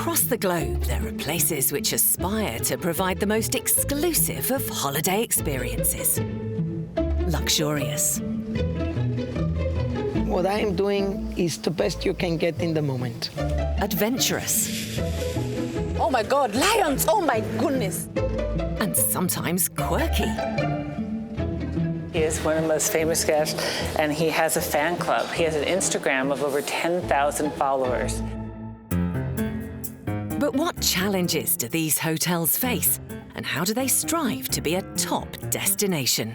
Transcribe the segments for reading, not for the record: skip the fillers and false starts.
Across the globe, there are places which aspire to provide the most exclusive of holiday experiences. Luxurious. What I am doing is the best you can get in the moment. Adventurous. Oh my God, lions! Oh my goodness! And sometimes quirky. He is one of the most famous guests, and he has a fan club. He has an Instagram of over 10,000 followers. But what challenges do these hotels face, and how do they strive to be a top destination?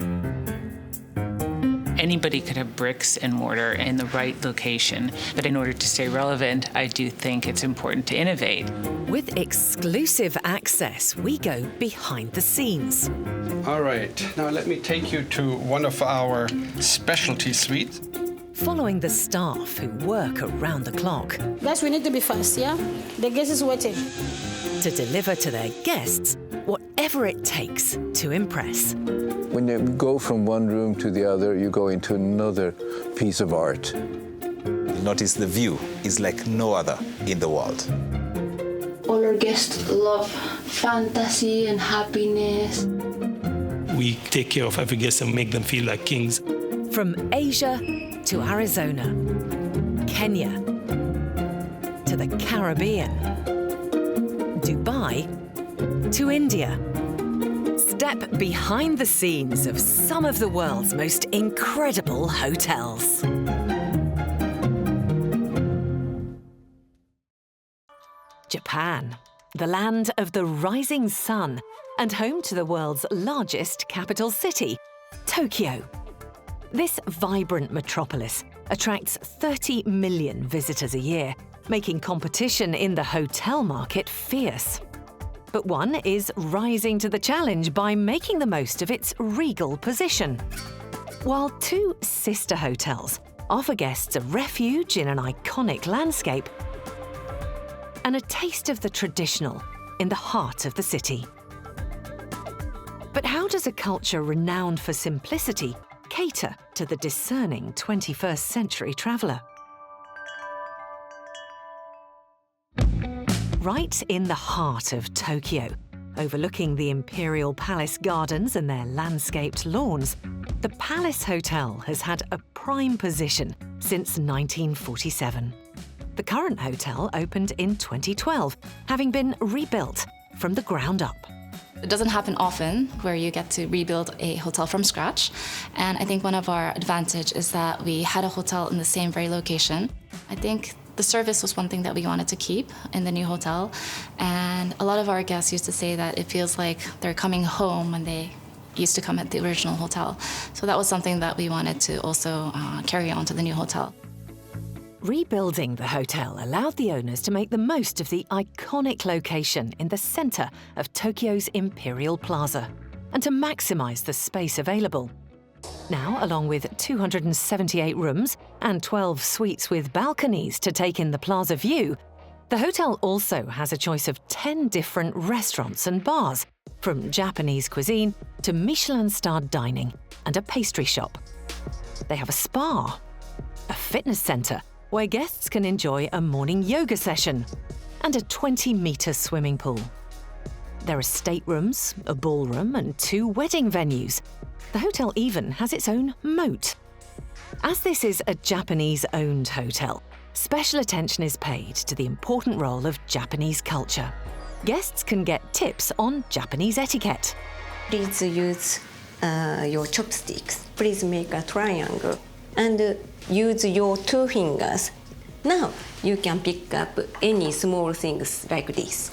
Anybody could have bricks and mortar in the right location, but in order to stay relevant, I do think it's important to innovate. With exclusive access, we go behind the scenes. All right, now let me take you to one of our specialty suites. Following the staff who work around the clock. Guys, we need to be fast, yeah? The guest is waiting. To deliver to their guests whatever it takes to impress. When you go from one room to the other, you go into another piece of art. Notice the view is like no other in the world. All our guests love fantasy and happiness. We take care of every guest and make them feel like kings. From Asia to Arizona, Kenya to the Caribbean, Dubai to India. Step behind the scenes of some of the world's most incredible hotels. Japan, the land of the rising sun and home to the world's largest capital city, Tokyo. This vibrant metropolis attracts 30 million visitors a year, making competition in the hotel market fierce. But one is rising to the challenge by making the most of its regal position. While two sister hotels offer guests a refuge in an iconic landscape and a taste of the traditional in the heart of the city. But how does a culture renowned for simplicity cater to the discerning 21st century traveller? Right in the heart of Tokyo, overlooking the Imperial Palace gardens and their landscaped lawns, the Palace Hotel has had a prime position since 1947. The current hotel opened in 2012, having been rebuilt from the ground up. It doesn't happen often where you get to rebuild a hotel from scratch. And I think one of our advantages is that we had a hotel in the same very location. I think the service was one thing that we wanted to keep in the new hotel. And a lot of our guests used to say that it feels like they're coming home when they used to come at the original hotel. So that was something that we wanted to also carry on to the new hotel. Rebuilding the hotel allowed the owners to make the most of the iconic location in the centre of Tokyo's Imperial Plaza and to maximise the space available. Now, along with 278 rooms and 12 suites with balconies to take in the plaza view, the hotel also has a choice of 10 different restaurants and bars, from Japanese cuisine to Michelin-starred dining and a pastry shop. They have a spa, a fitness centre where guests can enjoy a morning yoga session, and a 20-metre swimming pool. There are staterooms, a ballroom and 2 wedding venues. The hotel even has its own moat. As this is a Japanese-owned hotel, special attention is paid to the important role of Japanese culture. Guests can get tips on Japanese etiquette. Please use your chopsticks. Please make a triangle and use your 2 fingers. Now you can pick up any small things like this.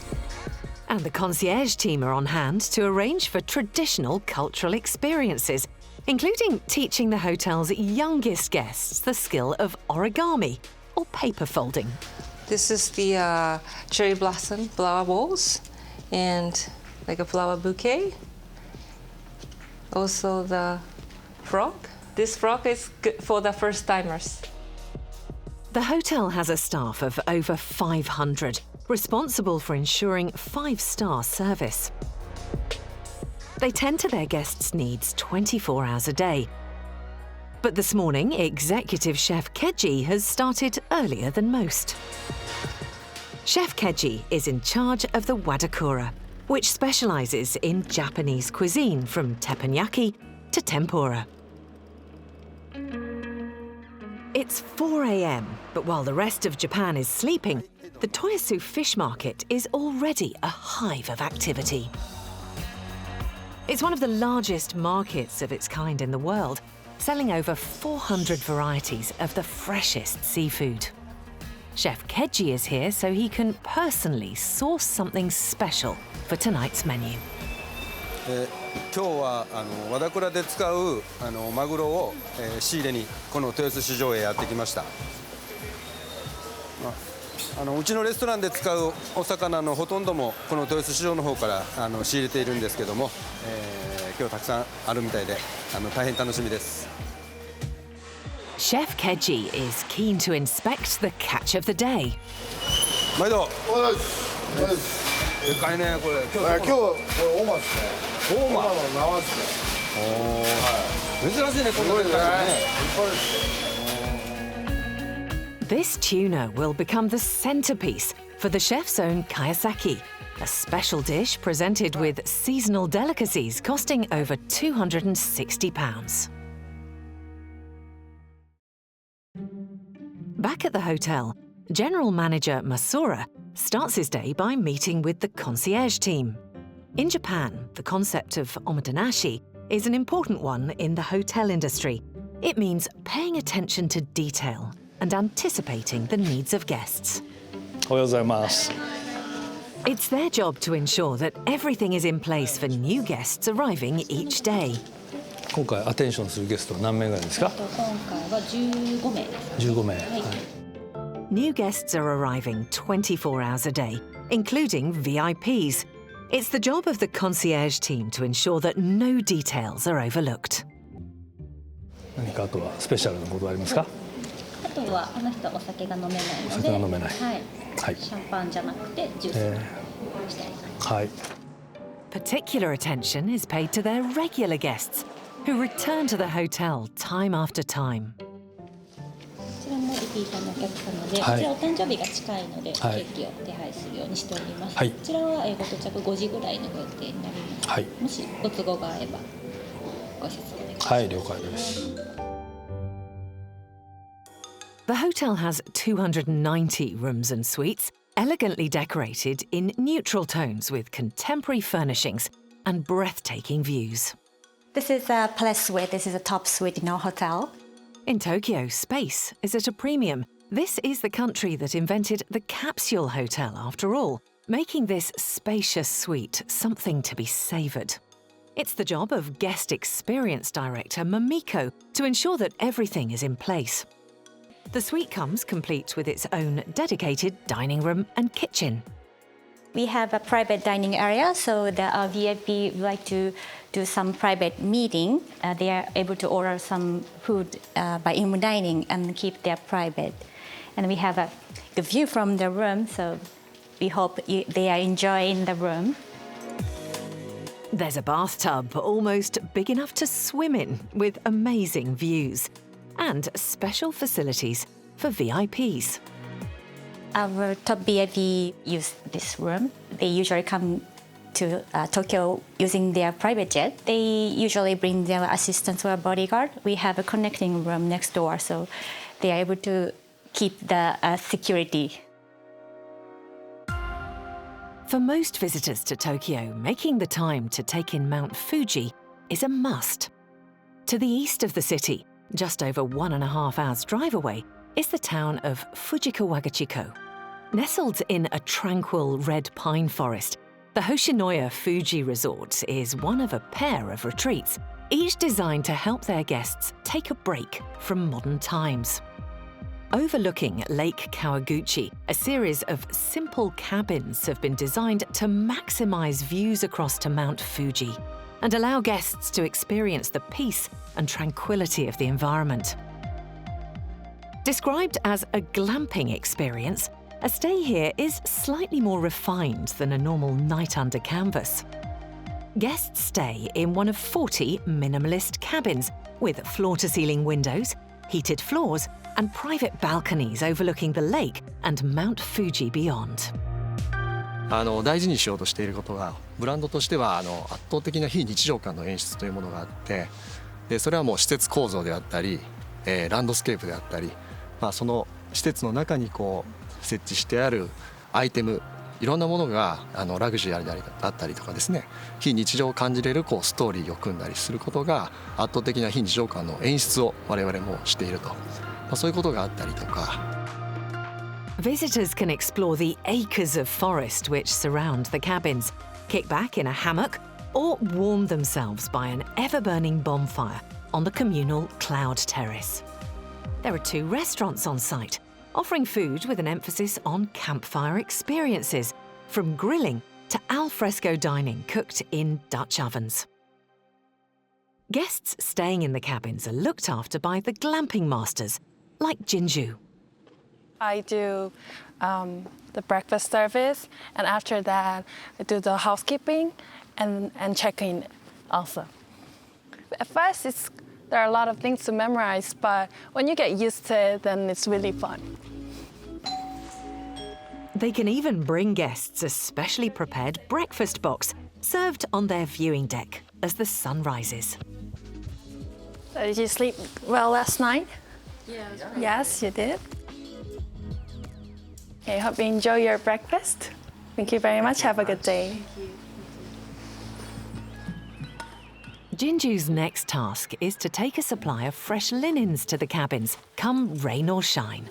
And the concierge team are on hand to arrange for traditional cultural experiences, including teaching the hotel's youngest guests the skill of origami or paper folding. This is the cherry blossom flower bowls and like a flower bouquet. Also the frog. This frog is good for the first timers. The hotel has a staff of over 500, responsible for ensuring 5-star service. They tend to their guests' needs 24 hours a day. But this morning, executive chef Keiji has started earlier than most. Chef Keiji is in charge of the wadakura, which specializes in Japanese cuisine from teppanyaki to tempura. It's 4 a.m., but while the rest of Japan is sleeping, the Toyosu fish market is already a hive of activity. It's one of the largest markets of its kind in the world, selling over 400 varieties of the freshest seafood. Chef Keiji is here so he can personally source something special for tonight's menu. 今日は和田倉で使うマグロを仕入れにこの豊洲市場へやってきました。うちのレストランで使うお魚のほとんどもこの豊洲市場の方から仕入れているんですけども、今日たくさんあるみたいで大変楽しみです。 Chef Keiji is keen to inspect the catch of the day. 毎度。でかいねこれ。今日これ大間ですね。大間の生ですね。珍しいねこれでかいね。This tuna will become the centerpiece for the chef's own kayasaki, a special dish presented with seasonal delicacies costing over £260. Back at the hotel, General Manager Masura starts his day by meeting with the concierge team. In Japan, the concept of omotenashi is an important one in the hotel industry. It means paying attention to detail and anticipating the needs of guests. It's their job to ensure that everything is in place for new guests arriving each day. 今回アテンションするゲストは何名ぐらいですか？今回は15名です。15名。New guests are arriving 24 hours a day, including VIPs. It's the job of the concierge team to ensure that no details are overlooked. 何かあとはスペシャルなことはありますか？あとはこの人お酒が飲めないので、お酒が飲めない。はい。シャンパンじゃなくてジュースにしてあります。はい。Particular attention is paid to their regular guests, who return to the hotel time after time. こちらもリピーターのお客様で、こちらお誕生日が近いので、ケーキを手配するようにしております。こちらはご到着5時ぐらいのご予定になります。もしご都合があればご説明ください。はい、了解です。The hotel has 290 rooms and suites, elegantly decorated in neutral tones with contemporary furnishings and breathtaking views. This is a Bliss suite. This is a top suite in our hotel. In Tokyo, space is at a premium. This is the country that invented the capsule hotel, after all, making this spacious suite something to be savoured. It's the job of guest experience director Mamiko to ensure that everything is in place. The suite comes complete with its own dedicated dining room and kitchen. We have a private dining area, so the VIP would like to do some private meeting. They are able to order some food by in dining and keep their private. And we have a good view from the room, so we hope they are enjoying the room. There's a bathtub almost big enough to swim in, with amazing views, and special facilities for VIPs. Our top VIP use this room. They usually come to Tokyo using their private jet. They usually bring their assistant or bodyguard. We have a connecting room next door, so they are able to keep the security. For most visitors to Tokyo, making the time to take in Mount Fuji is a must. To the east of the city, just over 1.5 hours drive away, is the town of Fujikawagachiko. Nestled in a tranquil red pine forest, the Hoshinoya Fuji Resort is one of a pair of retreats, each designed to help their guests take a break from modern times. Overlooking Lake Kawaguchi, a series of simple cabins have been designed to maximize views across to Mount Fuji and allow guests to experience the peace and tranquility of the environment. Described as a glamping experience, a stay here is slightly more refined than a normal night under canvas. Guests stay in one of 40 minimalist cabins with floor-to-ceiling windows, heated floors and private balconies overlooking the lake and Mount Fuji beyond. 大事にしようとしていることが、ブランドとしては圧倒的な非日常感の演出というものがあって、でそれはもう施設構造であったり、ランドスケープであったり、その施設の中にこう設置してあるアイテム、いろんなものがラグジュアリーだったりとかですね、非日常を感じれるストーリーを組んだりすることが圧倒的な非日常感の演出を我々もしていると、そういうことがあったりとか。Visitors can explore the acres of forest which surround the cabins, kick back in a hammock, or warm themselves by an ever-burning bonfire on the communal cloud terrace. There are 2 restaurants on site, offering food with an emphasis on campfire experiences, from grilling to alfresco dining cooked in Dutch ovens. Guests staying in the cabins are looked after by the glamping masters, like Jinju. I do the breakfast service, and after that, I do the housekeeping and check-in also. At first, there are a lot of things to memorize, but when you get used to it, then it's really fun. They can even bring guests a specially prepared breakfast box served on their viewing deck as the sun rises. So did you sleep well last night? Yes, you did. Okay, hope you enjoy your breakfast. Thank you very much. Have a good day. Jinju's next task is to take a supply of fresh linens to the cabins, come rain or shine.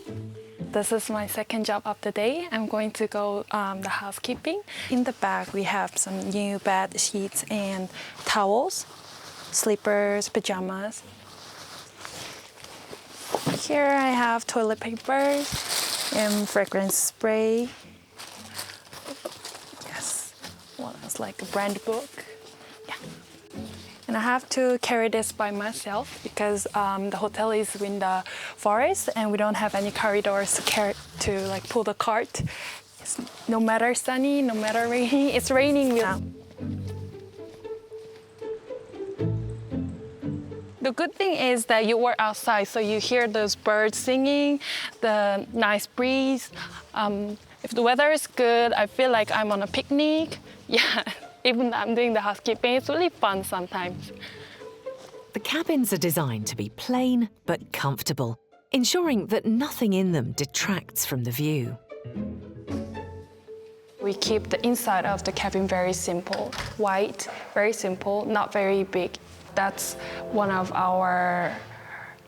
This is my second job of the day. I'm going to go the housekeeping. In the back, we have some new bed sheets and towels, slippers, pajamas. Here I have toilet paper and fragrance spray. Yes, well, it's like a brand book. Yeah. And I have to carry this by myself because the hotel is in the forest and we don't have any corridors to pull the cart. It's no matter sunny, no matter rainy, it's raining now. The good thing is that you work outside, so you hear those birds singing, the nice breeze. If the weather is good, I feel like I'm on a picnic. Yeah, even though I'm doing the housekeeping, it's really fun sometimes. The cabins are designed to be plain but comfortable, ensuring that nothing in them detracts from the view. We keep the inside of the cabin very simple, white, very simple, not very big. That's one of our,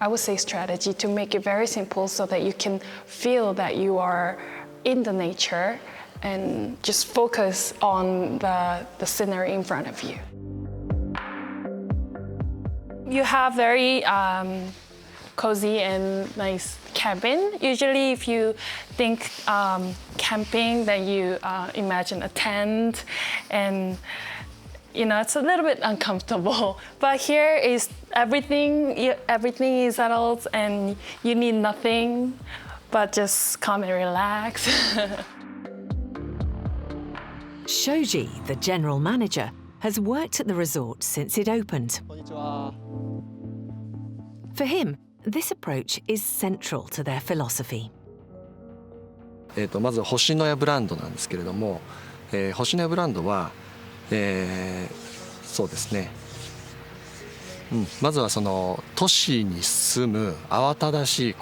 I would say, strategy to make it very simple so that you can feel that you are in the nature and just focus on the scenery in front of you. You have very cozy and nice cabin. Usually if you think camping, then you imagine a tent and it's a little bit uncomfortable, but here is everything is settled and you need nothing but just come and relax. Shoji, the general manager, has worked at the resort since it opened. For him, this approach is central to their philosophy. まず星のやブランドなんですけれども、星のやブランドはそうですね、まずはその都市に住む慌ただしい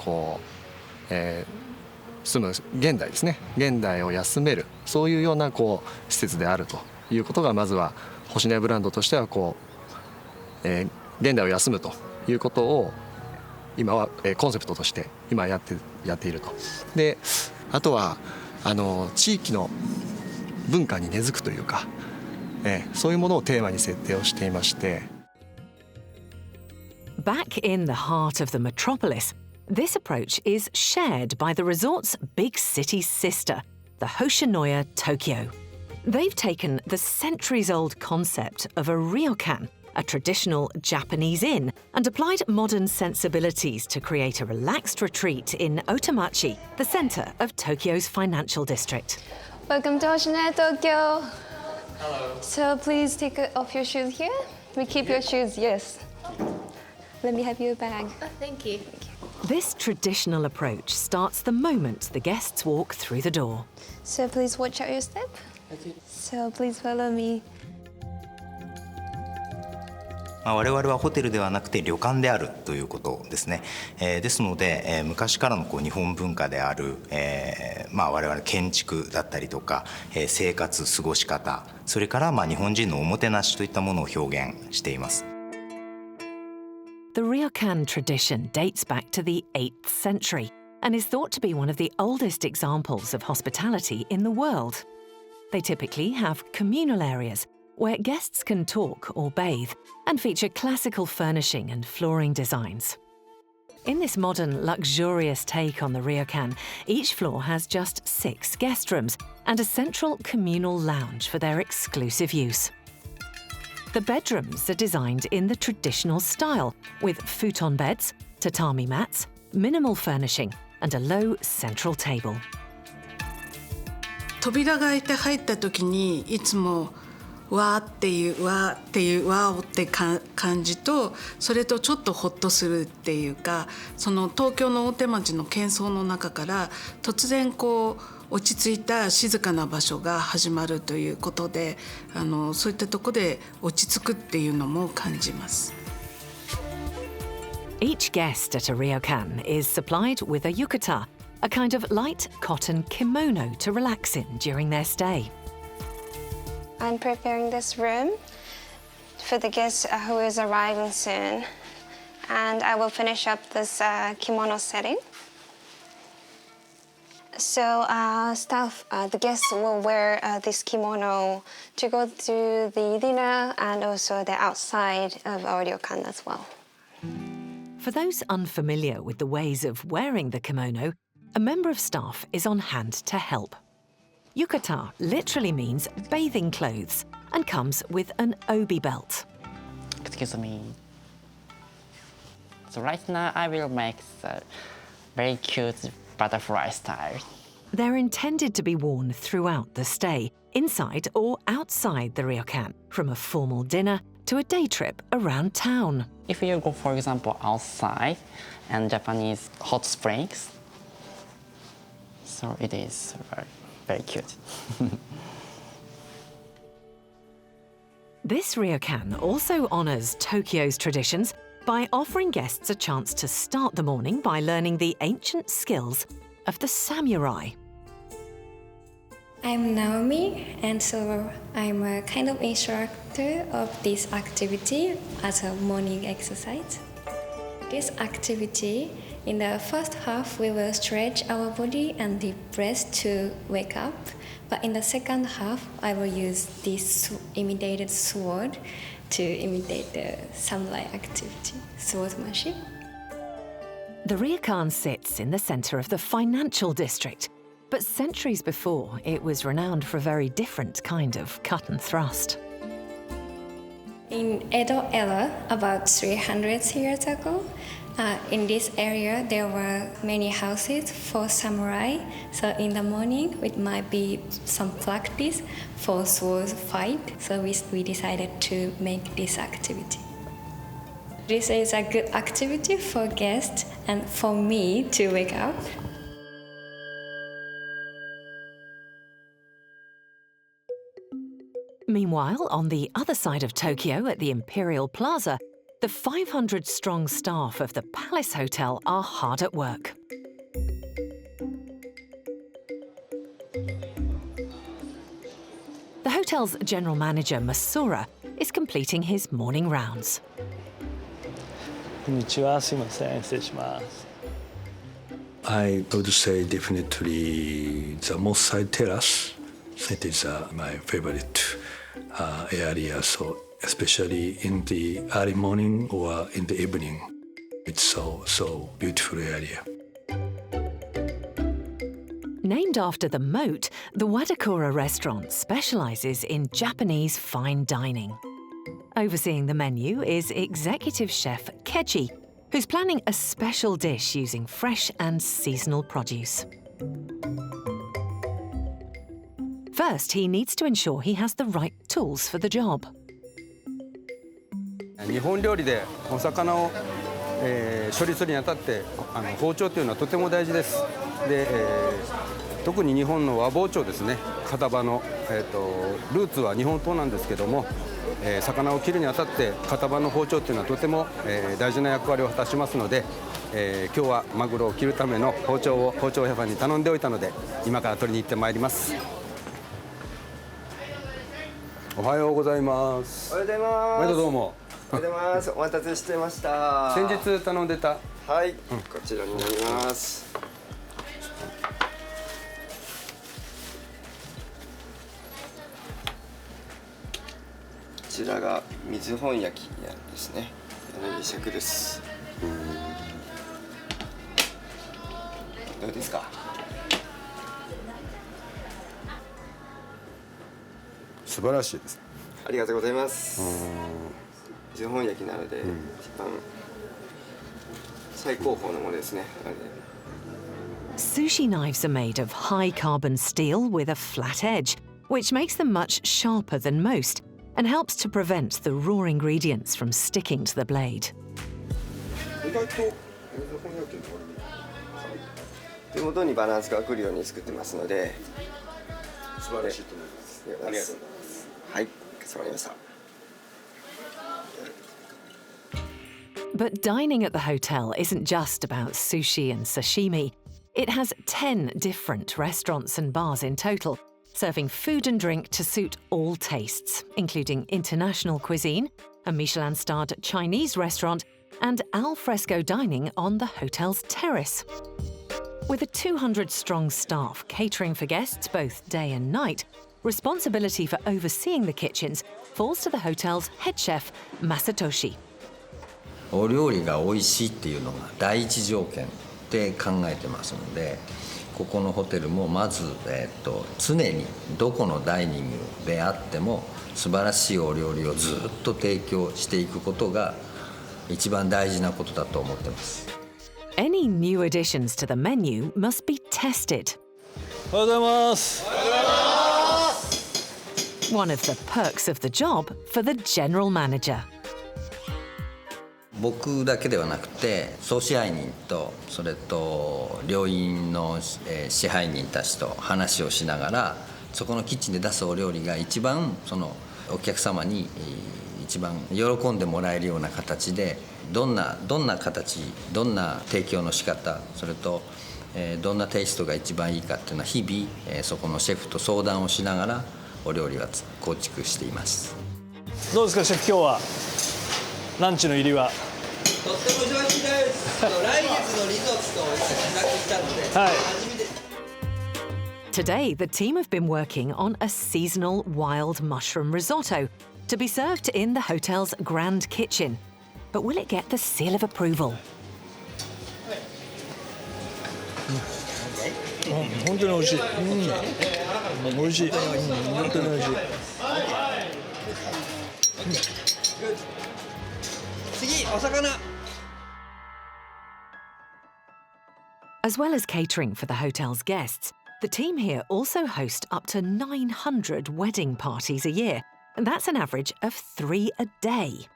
住む現代ですね、現代を休める、そういうような施設であるということがまずは星のやブランドとしては現代を休むということを今はコンセプトとして今やっていると。であとは地域の文化に根付くというか、そういうものをテーマに設定をしていまして。Back in the heart of the metropolis, this approach is shared by the resort's big city sister, the Hoshinoya Tokyo. They've taken the centuries-old concept of a ryokan, a traditional Japanese inn, and applied modern sensibilities to create a relaxed retreat in Otemachi, the centre of Tokyo's financial district. Welcome to Hoshinoya Tokyo. Hello. So please take off your shoes here. We keep your shoes, yes. Let me have your bag. Oh, thank you. This traditional approach starts the moment the guests walk through the door. So please watch out your step. So please follow me. 我々はホテルではなくて旅館であるということですね。ですので、昔からの日本文化である、我々建築だったりとか、生活過ごし方、それから日本人のおもてなしといったものを表現しています。The Ryokan tradition dates back to the 8th century and is thought to be one of the oldest examples of hospitality in the world. They typically have communal areas where guests can talk or bathe and feature classical furnishing and flooring designs. In this modern, luxurious take on the Ryokan, each floor has just 6 guest rooms and a central communal lounge for their exclusive use. The bedrooms are designed in the traditional style, with futon beds, tatami mats, minimal furnishing, and a low central table. 扉が開いて入った時にいつもわーっていうわーって感じと、それとちょっとホッとするっていうか、その東京の大手町の喧騒の中から突然落ち着いた静かな場所が始まるということで、そういったところで落ち着くっていうのも感じます。Each guest at a Ryokan is supplied with a yukata, a kind of light cotton kimono to relax in during their stay. I'm preparing this room for the guest who is arriving soon, and I will finish up this kimono setting. So the guests will wear this kimono to go to the dinner and also the outside of our ryokan as well. For those unfamiliar with the ways of wearing the kimono, a member of staff is on hand to help. Yukata literally means bathing clothes and comes with an obi belt. Excuse me. So right now I will make the very cute butterfly style. They're intended to be worn throughout the stay, inside or outside the Ryokan, from a formal dinner to a day trip around town. If you go, for example, outside and Japanese hot springs, so it is very cute. This Ryokan also honours Tokyo's traditions by offering guests a chance to start the morning by learning the ancient skills of the samurai. I'm Naomi, and so I'm a kind of instructor of this activity as a morning exercise. This activity, in the first half, we will stretch our body and deep breath to wake up. But in the second half, I will use this imitated sword to imitate the samurai activity, swordsmanship. The Ryokan sits in the centre of the financial district, but centuries before, it was renowned for a very different kind of cut and thrust. In Edo era, about 300 years ago, in this area there were many houses for samurai. So in the morning, it might be some practice for sword fight. So we decided to make this activity. This is a good activity for guests and for me to wake up. Meanwhile, on the other side of Tokyo at the Imperial Plaza, the 500-strong staff of the Palace Hotel are hard at work. The hotel's general manager, Masura, is completing his morning rounds. こんにちは、すいません、失礼します。I would say definitely the Mossai Terrace. It is my favorite area, so especially in the early morning or in the evening. It's so beautiful area. Named after the moat, the Wadakura restaurant specialises in Japanese fine dining. Overseeing the menu is executive chef Keiji, who's planning a special dish using fresh and seasonal produce. First, he needs to ensure he has the right tools for the job. 日本料理でお魚を処理するにあたって包丁というのはとても大事です。で、特に日本の和包丁ですね、片刃の、ルーツは日本刀なんですけども、魚を切るにあたって片刃の包丁というのはとても、大事な役割を果たしますので、今日はマグロを切るための包丁を包丁屋さんに頼んでおいたので、今から取りに行ってまいります。おはようございます。おはようございます。毎度どうも。おはようございます。お待たせしてました。先日頼んでた。はい、こちらになります。こちらが水本焼きですね。柳尺です。どうですか。素晴らしいです。ありがとうございます。水本焼きなので、一番最高峰のものですね。Sushi knives are made of high carbon steel with a flat edge, which makes them much sharper than most and helps to prevent the raw ingredients from sticking to the blade. 意外と水本焼きの手元にバランスが来るように作ってますので、素晴らしいと思います。ありがとうございます。はい、かしこまりました。But dining at the hotel isn't just about sushi and sashimi. It has 10 different restaurants and bars in total, serving food and drink to suit all tastes, including international cuisine, a Michelin-starred Chinese restaurant, and al fresco dining on the hotel's terrace. With a 200-strong staff catering for guests both day and night, responsibility for overseeing the kitchens falls to the hotel's head chef, Masatoshi. お料理が美味しいっていうのが第一条件って考えてますので、ここのホテルもまず、常にどこのダイニングであっても素晴らしいお料理をずっと提供していくことが一番大事なことだと思ってます。Any new additions to the menu must be tested. おはようございます。One of the perks of the job for the general manager. 僕だけではなくて総支配人とそれと料員の支配人たちと話をしながら、そこのキッチンで出すお料理が一番そのお客様に一番喜んでもらえるような形で、どんな形、どんな提供の仕方、それとどんなテイストが一番いいかっていうのは日々そこのシェフと相談をしながらお料理は構築しています。どうですかシェフ、今日はランチの入りは。とっても忙しいです。来月のリゾートを試作したので、初めて。Today, the team have been working on a seasonal wild mushroom risotto to be served in the hotel's grand kitchen. But will it get the seal of approval? 本当に美味しい。美味しい。本当に美味しい。次、お魚。As well as catering for the hotel's guests, the team here also host up to 900 wedding parties a year, and that's an average of 3 a day.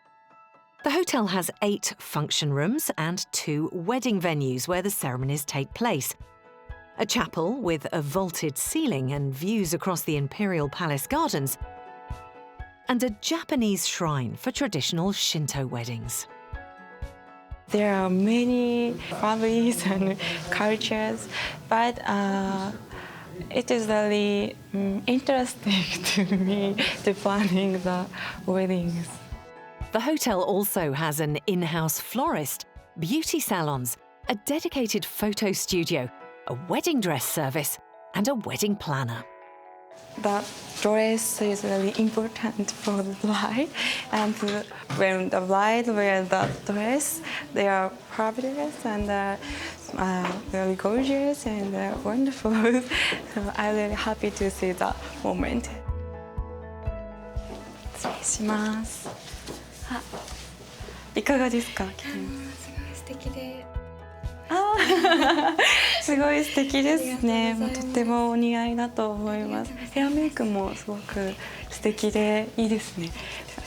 The hotel has 8 function rooms and 2 wedding venues where the ceremonies take place. A chapel with a vaulted ceiling and views across the Imperial Palace gardens, and a Japanese shrine for traditional Shinto weddings. There are many families and cultures, but it is really interesting to me to planning the weddings. The hotel also has an in-house florist, beauty salons, a dedicated photo studio, a wedding dress service, and a wedding planner. The dress is really important for the bride, and when the bride wears the dress, they are fabulous and very gorgeous and wonderful. So I'm really happy to see that moment. 失礼します。いかがですか？すごい素敵で、すごい素敵ですね。とってもお似合いだと思います。ヘアメイクもすごく素敵でいいですね。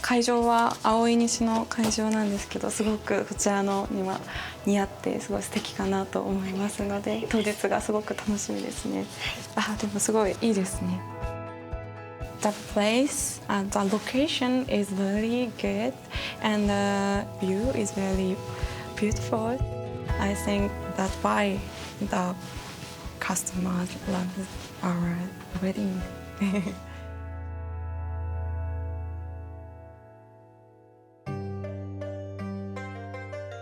会場は青い西の会場なんですけど、すごくこちらのには似合ってすごい素敵かなと思いますので、当日がすごく楽しみですね。でもすごいいいですね。The place and the location is very good and the view is very beautiful. I think that's why the customers love our wedding.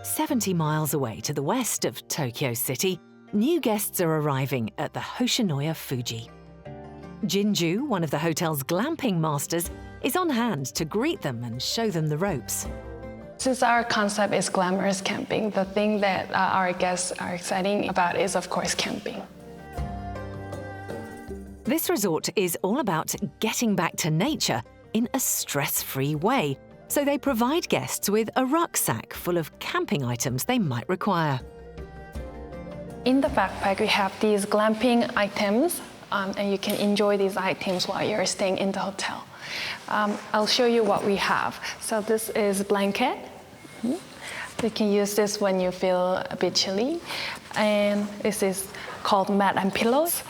70 miles away to the west of Tokyo City, new guests are arriving at the Hoshinoya Fuji. Jinju, one of the hotel's glamping masters, is on hand to greet them and show them the ropes. Since our concept is glamorous camping, the thing that our guests are excited about is, of course, camping. This resort is all about getting back to nature in a stress-free way, so they provide guests with a rucksack full of camping items they might require. In the backpack, we have these glamping items, and you can enjoy these items while you're staying in the hotel. I'll show you what we have. So this is blanket. You can use this when you feel a bit chilly. And this is called mat and pillows.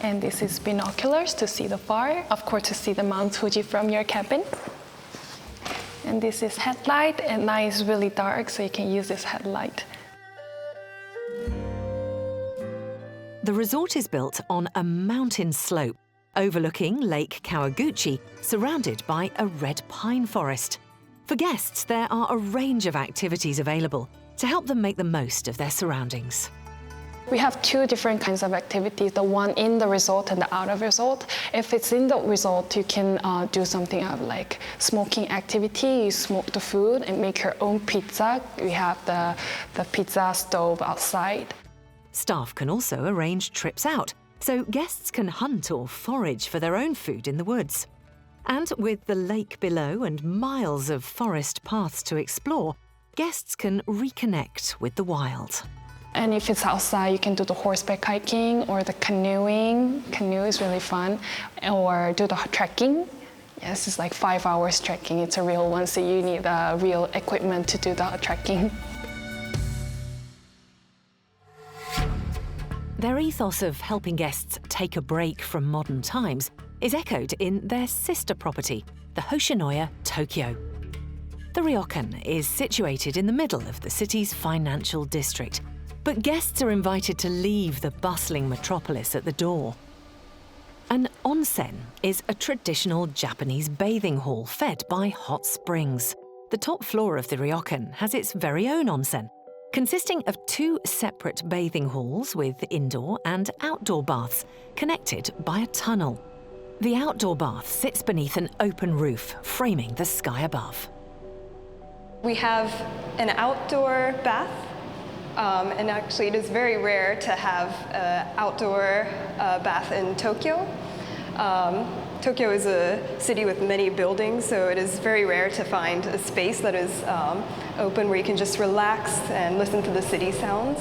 And this is binoculars to see the far, of course to see the Mount Fuji from your cabin. And this is headlight, and night is really dark, so you can use this headlight. The resort is built on a mountain slope, overlooking Lake Kawaguchi, surrounded by a red pine forest. For guests, there are a range of activities available to help them make the most of their surroundings. We have two different kinds of activities, the one in the resort and the out of resort. If it's in the resort, you can do something of like smoking activity. You smoke the food and make your own pizza. We have the pizza stove outside. Staff can also arrange trips out, so guests can hunt or forage for their own food in the woods. And with the lake below and miles of forest paths to explore, guests can reconnect with the wild. And if it's outside, you can do the horseback hiking or the canoeing. Canoe is really fun. Or do the trekking. Yes, it's like 5 hours trekking. It's a real one, so you need real equipment to do the trekking. Their ethos of helping guests take a break from modern times is echoed in their sister property, the Hoshinoya Tokyo. The Ryokan is situated in the middle of the city's financial district, but guests are invited to leave the bustling metropolis at the door. An onsen is a traditional Japanese bathing hall fed by hot springs. The top floor of the Ryokan has its very own onsen, consisting of 2 separate bathing halls with indoor and outdoor baths connected by a tunnel. The outdoor bath sits beneath an open roof, framing the sky above. We have an outdoor bath, and actually it is very rare to have an outdoor bath in Tokyo. Tokyo is a city with many buildings, so it is very rare to find a space that is open where you can just relax and listen to the city sounds.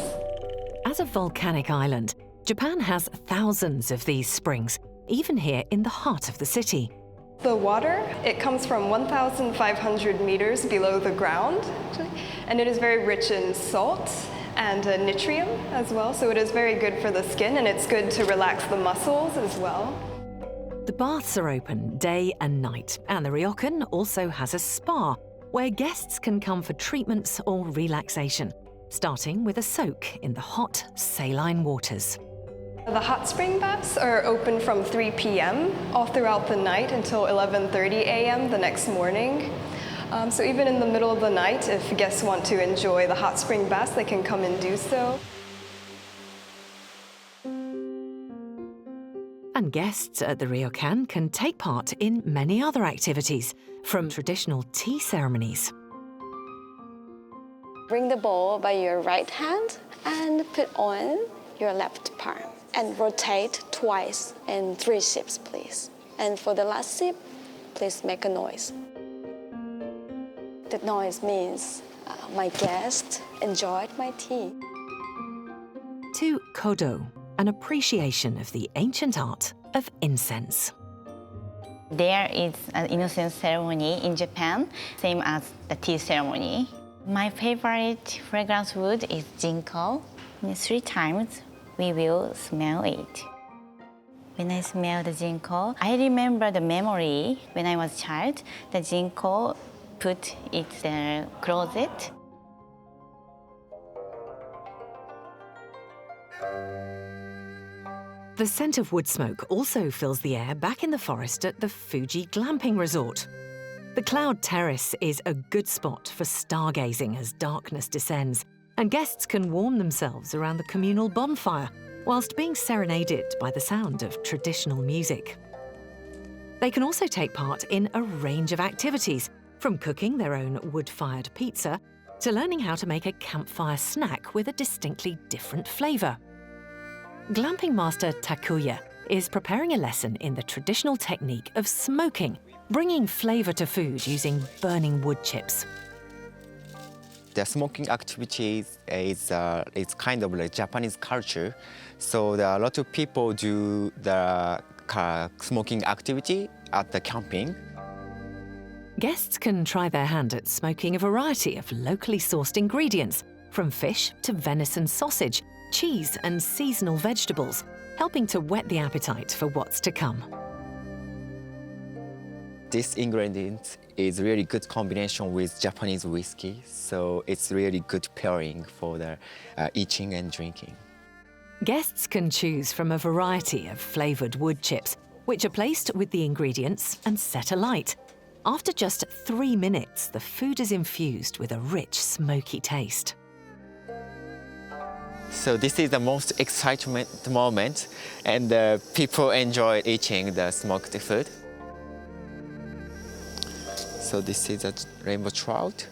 As a volcanic island, Japan has thousands of these springs, even here in the heart of the city. The water, it comes from 1,500 meters below the ground, actually, and it is very rich in salt and natrium as well, so it is very good for the skin, and it's good to relax the muscles as well. The baths are open day and night, and the Ryokan also has a spa where guests can come for treatments or relaxation, starting with a soak in the hot, saline waters. The hot spring baths are open from 3 p.m. all throughout the night until 11:30 a.m. the next morning. So even in the middle of the night, if guests want to enjoy the hot spring baths, they can come and do so. And guests at the Ryokan can take part in many other activities, from traditional tea ceremonies. Bring the bowl by your right hand and put on your left palm. And rotate twice in 3 sips, please. And for the last sip, please make a noise. The noise means my guests enjoyed my tea. To kodo, an appreciation of the ancient art of incense. There is an incense ceremony in Japan, same as the tea ceremony. My favorite fragrance wood is ginkgo. 3 times we will smell it. When I smell the ginkgo, I remember the memory when I was a child. The ginkgo put it in the closet. The scent of wood smoke also fills the air back in the forest at the Fuji Glamping Resort. The cloud terrace is a good spot for stargazing as darkness descends, and guests can warm themselves around the communal bonfire whilst being serenaded by the sound of traditional music. They can also take part in a range of activities, from cooking their own wood-fired pizza to learning how to make a campfire snack with a distinctly different flavour. Glamping master Takuya is preparing a lesson in the traditional technique of smoking, bringing flavour to food using burning wood chips. The smoking activities is it's kind of like Japanese culture, so there are a lot of people do the smoking activity at the camping. Guests can try their hand at smoking a variety of locally sourced ingredients, from fish to venison sausage, cheese and seasonal vegetables, helping to whet the appetite for what's to come. This ingredient is really good combination with Japanese whiskey, so it's really good pairing for the eating and drinking. Guests can choose from a variety of flavoured wood chips, which are placed with the ingredients and set alight. After just 3 minutes, the food is infused with a rich, smoky taste. So this is the most excitement moment, and people enjoy eating the smoked food. So this is a rainbow trout.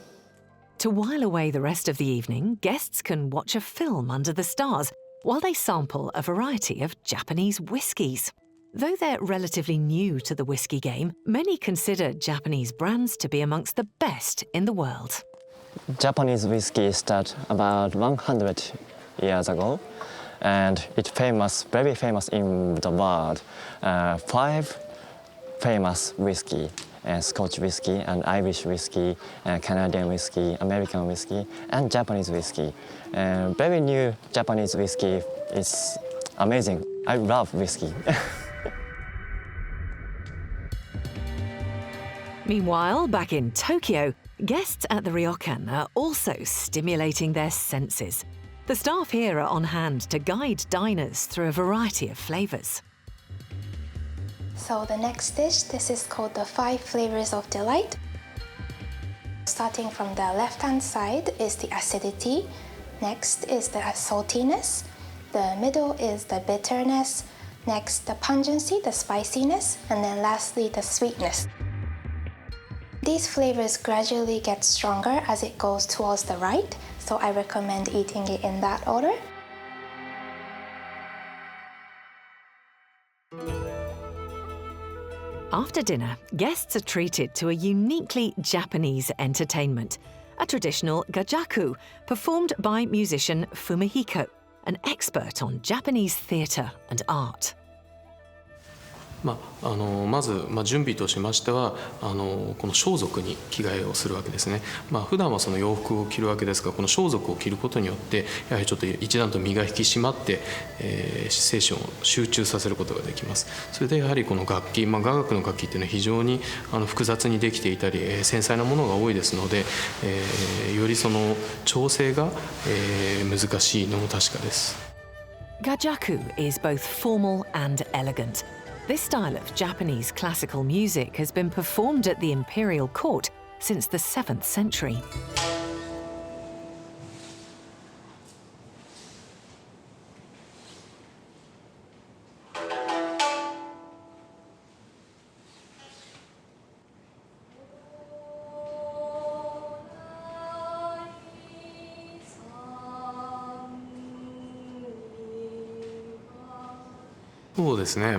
To while away the rest of the evening, guests can watch a film under the stars while they sample a variety of Japanese whiskies. Though they're relatively new to the whiskey game, many consider Japanese brands to be amongst the best in the world. Japanese whiskey started about 100 years ago, and it's famous, very famous in the world. 5 famous whiskey: Scotch whiskey, and Irish whiskey, Canadian whiskey, American whiskey, and Japanese whiskey. Very new Japanese whiskey is amazing. I love whiskey. Meanwhile, back in Tokyo, guests at the Ryokan are also stimulating their senses. The staff here are on hand to guide diners through a variety of flavours. So the next dish, this is called the 5 Flavors of Delight. Starting from the left-hand side is the acidity. Next is the saltiness. The middle is the bitterness. Next, the pungency, the spiciness. And then lastly, the sweetness. These flavors gradually get stronger as it goes towards the right, so I recommend eating it in that order. After dinner, guests are treated to a uniquely Japanese entertainment, a traditional gajaku performed by musician Fumihiko, an expert on Japanese theatre and art. まず、準備としましてはこの装束に着替えをするわけですね。普段はその洋服を着るわけですが、この装束を着ることによってやはりちょっと一段と身が引き締まって、精神を集中させることができます。それでやはりこの楽器、雅楽の楽器っていうのは非常に複雑にできていたり、繊細なものが多いですので、よりその調整が、難しいのも確かです。Gajaku is both formal and elegant. This style of Japanese classical music has been performed at the Imperial court since the 7th century.そうですね、全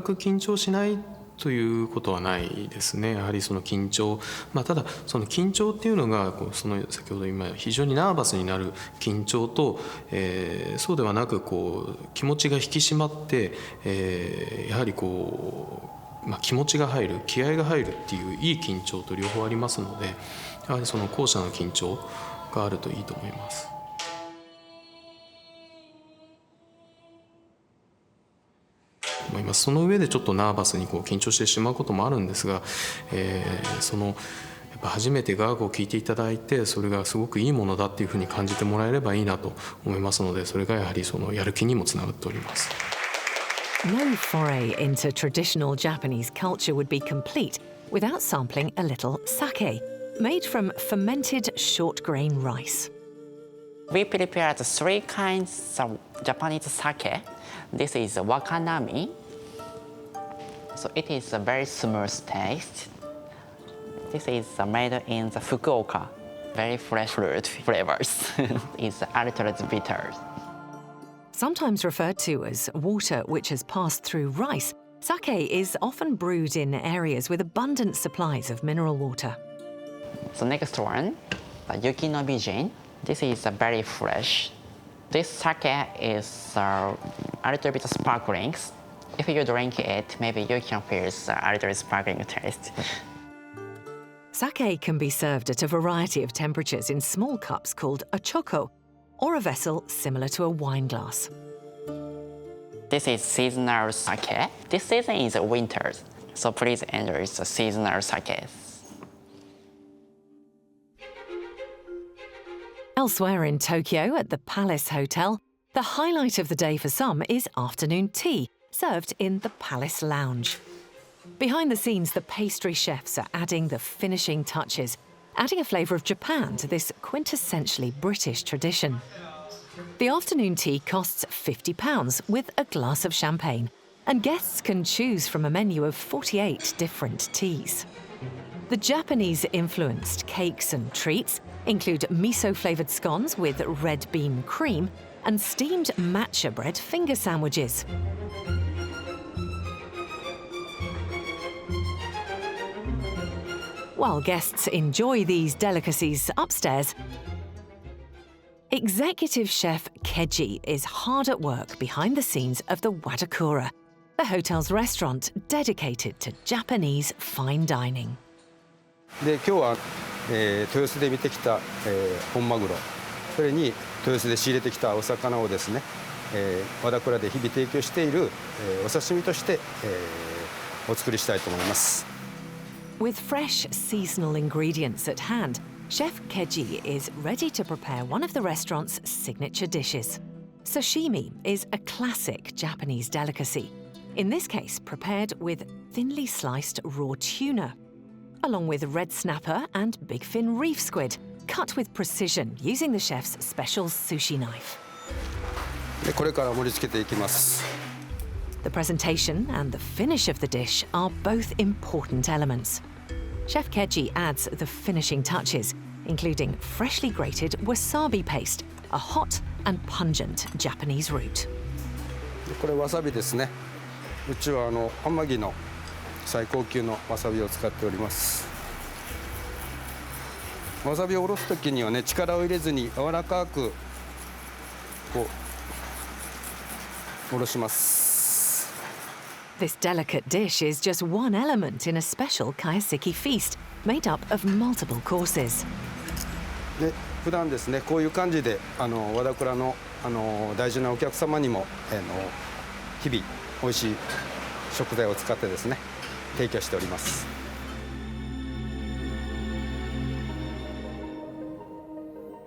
く緊張しないということはないですね。やはりその緊張、ただその緊張っていうのがその先ほど今非常にナーバスになる緊張と、そうではなく気持ちが引き締まって、やはり気持ちが入る、気合が入るっていういい緊張と両方ありますので、やはりその後者の緊張があるといいと思います。その上でちょっとナーバスに緊張してしまうこともあるんですが、やっぱ初めて雅楽を聴いていただいて、それがすごくいいものだっていうふうに感じてもらえればいいなと思いますので、それがやはりそのやる気にもつながっております。No foray into traditional Japanese culture would be complete without sampling a little sake, made from fermented short-grain rice. We prepared 3 kinds of Japanese sake. This is wakanami. So it is a very smooth taste. This is made in the Fukuoka. Very fresh fruit flavors. It's ultra bitter. Sometimes referred to as water which has passed through rice, sake is often brewed in areas with abundant supplies of mineral water. The next one, the Yukinobijin. This is very fresh. This sake is a little bit sparkling. If you drink it, maybe you can feel a little sparkling taste. Sake can be served at a variety of temperatures in small cups called a choko, or a vessel similar to a wine glass. This is seasonal sake. This season is winter, so please enjoy the seasonal sakes. Elsewhere in Tokyo, at the Palace Hotel, the highlight of the day for some is afternoon tea, served in the Palace Lounge. Behind the scenes, the pastry chefs are adding the finishing touches, adding a flavour of Japan to this quintessentially British tradition. The afternoon tea costs £50 with a glass of champagne, and guests can choose from a menu of 48 different teas. The Japanese-influenced cakes and treats include miso-flavoured scones with red bean cream and steamed matcha bread finger sandwiches. While guests enjoy these delicacies upstairs, Executive Chef Keiji is hard at work behind the scenes of the Wadakura, the hotel's restaurant dedicated to Japanese fine dining. で今日は、豊洲で見てきた、本マグロ、それに豊洲で仕入れてきたお魚をですね、和田倉で日々提供している、お刺身として、お作りしたいと思います。With fresh seasonal ingredients at hand, Chef Keiji is ready to prepare one of the restaurant's signature dishes. Sashimi is a classic Japanese delicacy, in this case prepared with thinly sliced raw tuna, along with red snapper and bigfin reef squid, cut with precision using the chef's special sushi knife. でこれから盛り付けていきます。The presentation and the finish of the dish are both important elements. Chef Keiji adds the finishing touches, including freshly grated wasabi paste, a hot and pungent Japanese root. これわさびですね。うちは天城の最高級のわさびを使っております。わさびをおろすときにはね、力を入れずに柔らかくこうおろします。This delicate dish is just one element in a special Kayaseki feast made up of multiple courses. で普段ですね、こういう感じで和田倉の大事なお客様にも日々美味しい食材を使ってですね提供しております。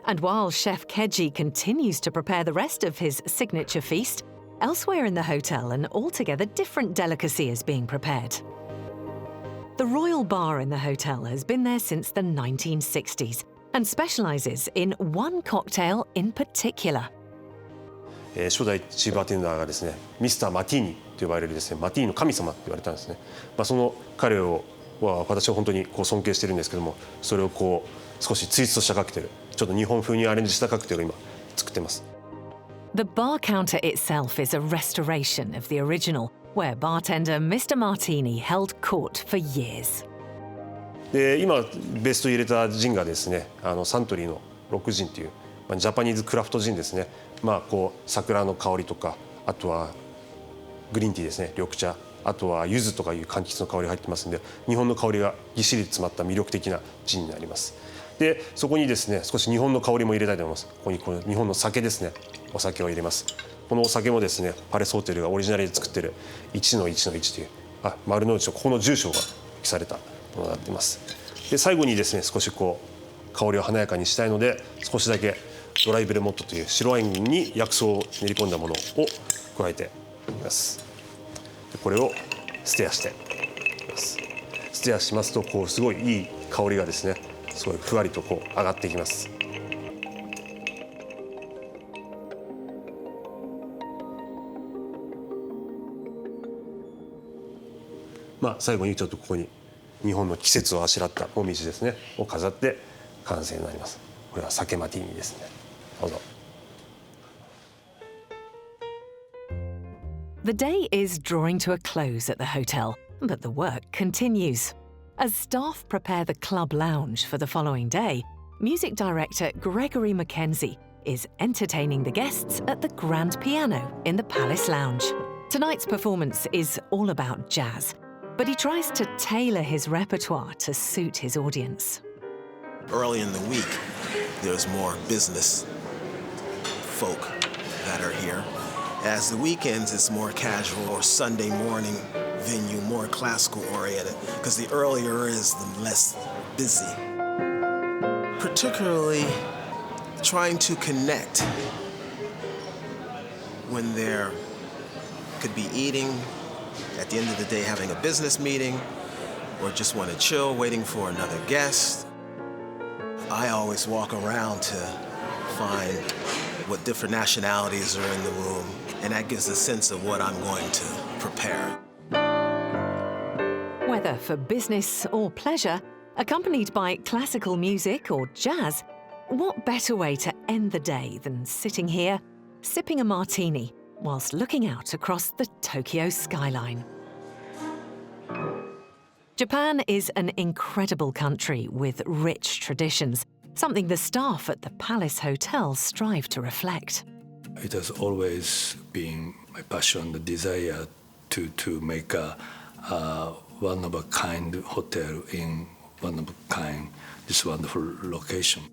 And while Chef Keiji continues to prepare the rest of his signature feast, elsewhere in the hotel, an altogether different delicacy is being prepared. The Royal Bar in the hotel has been there since the 1960s and specialises in one cocktail in particular. 初代チーフバーテンダーがですね、ミスターマティーニと呼ばれるですね、マティーニの神様って言われたんですね。その彼を私は本当に尊敬してるんですけども、それを少しツイストしたカクテル、ちょっと日本風にアレンジしたカクテルを今作ってます。The bar counter itself is a restoration of the original, where bartender Mr. Martini held court for years. で今ベスト入れたジンがですね、サントリーのロックジンという、ジャパニーズクラフトジンですね。こう桜の香りとか、あとはグリーンティーですね、緑茶、あとは柚子とかいう柑橘の香りが入ってますので、日本の香りがぎっしり詰まった魅力的なジンになります。でそこにですね、少し日本の香りも入れたいと思います。ここにこの日本の酒ですね、お酒を入れます。このお酒もですね、パレスホテルがオリジナルで作っている1-1-1という丸の内のここの住所が記されたものになっています。で最後にですね、少しこう香りを華やかにしたいので、少しだけドライベルモットという白ワインに薬草を練り込んだものを加えていきます。でこれをステアしていきます。ステアしますと、こうすごいいい香りがですね、すごいふわりとこう上がっていきます。最後にちょっとここに日本の季節をあしらったもみじですねを飾って完成になります。これは酒マティーニですね。どうぞ。The day is drawing to a close at the hotel, but the work continues. As staff prepare the club lounge for the following day, music director Gregory Mackenzie is entertaining the guests at the grand piano in the Palace Lounge. Tonight's performance is all about jazz, but he tries to tailor his repertoire to suit his audience. Early in the week, there's more business folk that are here. As the weekends, it's more casual or Sunday morning venue, more classical oriented, because the earlier is, the less busy. Particularly trying to connect when there could be eating, at the end of the day having a business meeting, or just want to chill waiting for another guest. I always walk around to find what different nationalities are in the room, and that gives a sense of what I'm going to prepare. Whether for business or pleasure, accompanied by classical music or jazz, what better way to end the day than sitting here, sipping a martini, whilst looking out across the Tokyo skyline. Japan is an incredible country with rich traditions, something the staff at the Palace Hotel strive to reflect. It has always been my passion, the desire to make a one-of-a-kind hotel in one-of-a-kind, this wonderful location.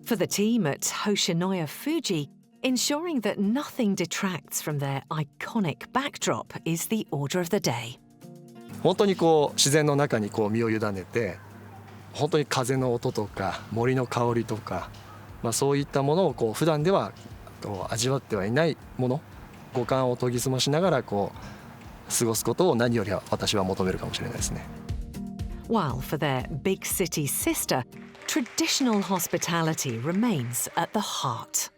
For the team at Hoshinoya Fuji, ensuring that nothing detracts from their iconic backdrop is the order of the day. 本当にこう自然の中にこう身を委ねて、本当に風の音とか森の香りとか、そういったものをこう普段ではこう味わってはいないもの、五感を研ぎ澄ましながらこう過ごすことを何より私は求めるかもしれないですね。While for their big city sister, traditional hospitality remains at the heart.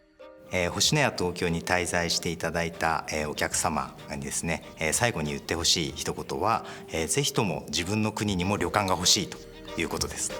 星のや東京に滞在していただいたお客様にですね、最後に言ってほしい一言は、ぜひとも自分の国にも旅館が欲しいということです。